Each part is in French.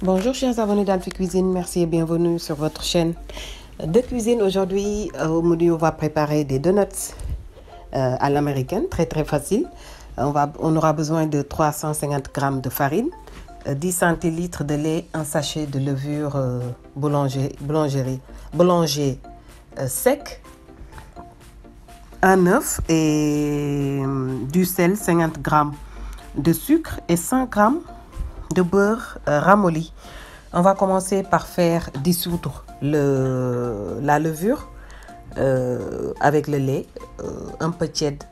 Bonjour chers abonnés d'Alphie Cuisine, merci et bienvenue sur votre chaîne de cuisine. Aujourd'hui, au menu, on va préparer des donuts à l'américaine, très facile. On aura besoin de 350 g de farine, 10 centilitres de lait, un sachet de levure boulanger sec, un œuf et du sel, 50 g de sucre et 100 g de beurre ramolli. On va commencer par faire dissoudre la levure avec le lait, un peu tiède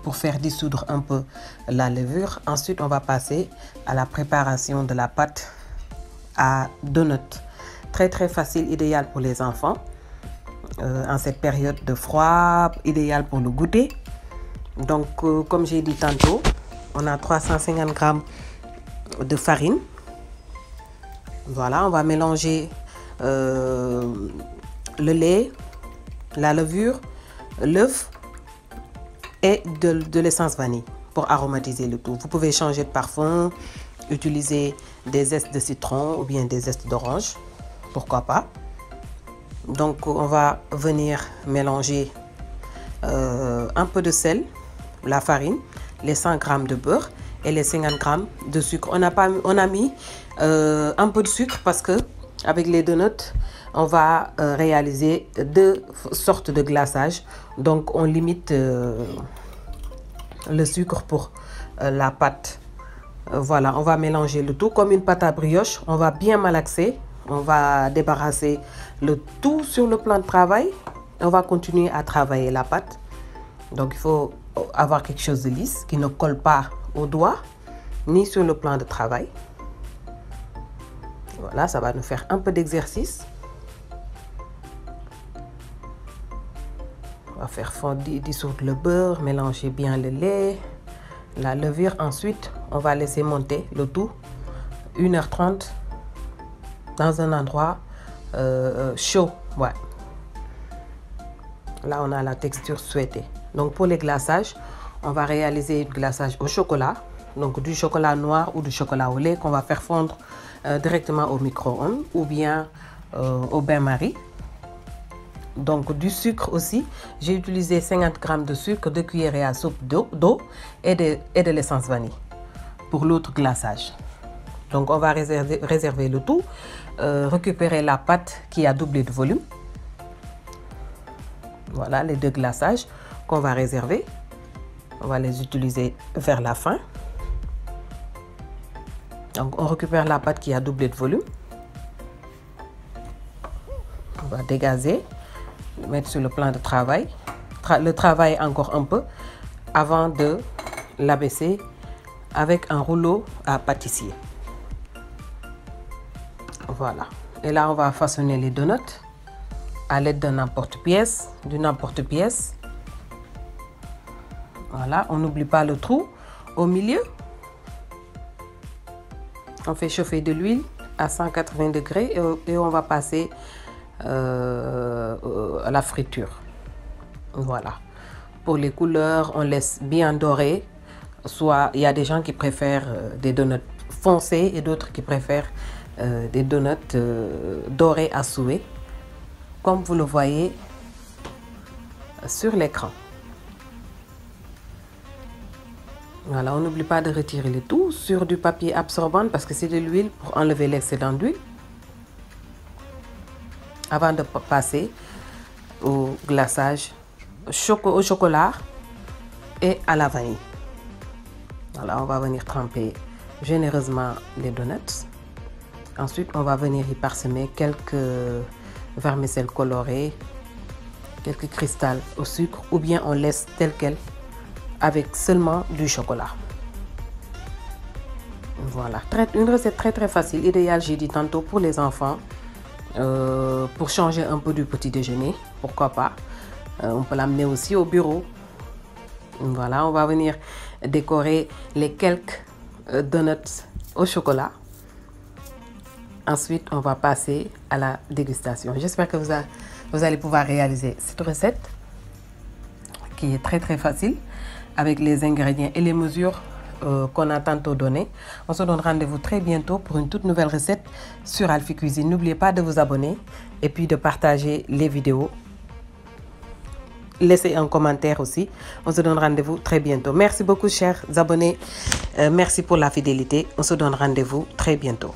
pour faire dissoudre un peu la levure. Ensuite, on va passer à la préparation de la pâte à donuts. Très facile, idéal pour les enfants en cette période de froid, idéal pour le goûter. Donc, comme j'ai dit tantôt, on a 350 g de farine. Voilà, on va mélanger le lait, la levure, l'œuf et de l'essence vanille pour aromatiser le tout. Vous pouvez changer de parfum, utiliser des zestes de citron ou bien des zestes d'orange, pourquoi pas. Donc on va venir mélanger un peu de sel, la farine, les 100 g de beurre et les 50 g de sucre. On a mis un peu de sucre parce que avec les donuts, on va réaliser deux sortes de glaçage. Donc on limite le sucre pour la pâte. Voilà, on va mélanger le tout comme une pâte à brioche. On va bien malaxer. On va débarrasser le tout sur le plan de travail. On va continuer à travailler la pâte. Donc il faut avoir quelque chose de lisse qui ne colle pas aux doigts ni sur le plan de travail. Voilà, ça va nous faire un peu d'exercice. On va faire fondre, dissoudre le beurre, mélanger bien le lait, la levure. Ensuite, on va laisser monter le tout 1h30 dans un endroit chaud. Ouais. Là, on a la texture souhaitée. Donc, pour les glaçages, on va réaliser un glaçage au chocolat. Donc, du chocolat noir ou du chocolat au lait qu'on va faire fondre directement au micro-ondes ou bien au bain-marie. Donc, du sucre aussi. J'ai utilisé 50 g de sucre, 2 cuillerées à soupe d'eau et de l'essence vanille pour l'autre glaçage. Donc, on va réserver le tout. Récupérer la pâte qui a doublé de volume. Voilà les deux glaçages qu'on va réserver. On va les utiliser vers la fin. Donc, on récupère la pâte qui a doublé de volume. On va dégazer, le mettre sur le plan de travail. Le travail encore un peu avant de l'abaisser avec un rouleau à pâtissier. Voilà. Et là, on va façonner les donuts à l'aide d'un emporte-pièce, d'une emporte-pièce. Voilà, on n'oublie pas le trou au milieu. On fait chauffer de l'huile à 180 degrés et on va passer à la friture. Voilà. Pour les couleurs, on laisse bien dorer. Soit il y a des gens qui préfèrent des donuts foncés et d'autres qui préfèrent des donuts dorés à souhait, comme vous le voyez sur l'écran. Voilà, on n'oublie pas de retirer le tout sur du papier absorbant parce que c'est de l'huile pour enlever l'excédent d'huile avant de passer au glaçage au chocolat et à la vanille. Voilà, on va venir tremper généreusement les donuts. Ensuite, on va venir y parsemer quelques vermicelles colorées, quelques cristals au sucre ou bien on laisse tel quel avec seulement du chocolat. Voilà, une recette très facile, idéale, j'ai dit tantôt, pour les enfants, pour changer un peu du petit déjeuner, pourquoi pas. On peut l'amener aussi au bureau. Voilà, on va venir décorer les quelques donuts au chocolat. Ensuite, on va passer à la dégustation. J'espère que vous allez pouvoir réaliser cette recette qui est très facile avec les ingrédients et les mesures qu'on a tantôt donné. On se donne rendez-vous très bientôt pour une toute nouvelle recette sur Alphie Cuisine. N'oubliez pas de vous abonner et puis de partager les vidéos. Laissez un commentaire aussi. On se donne rendez-vous très bientôt. Merci beaucoup, chers abonnés. Merci pour la fidélité. On se donne rendez-vous très bientôt.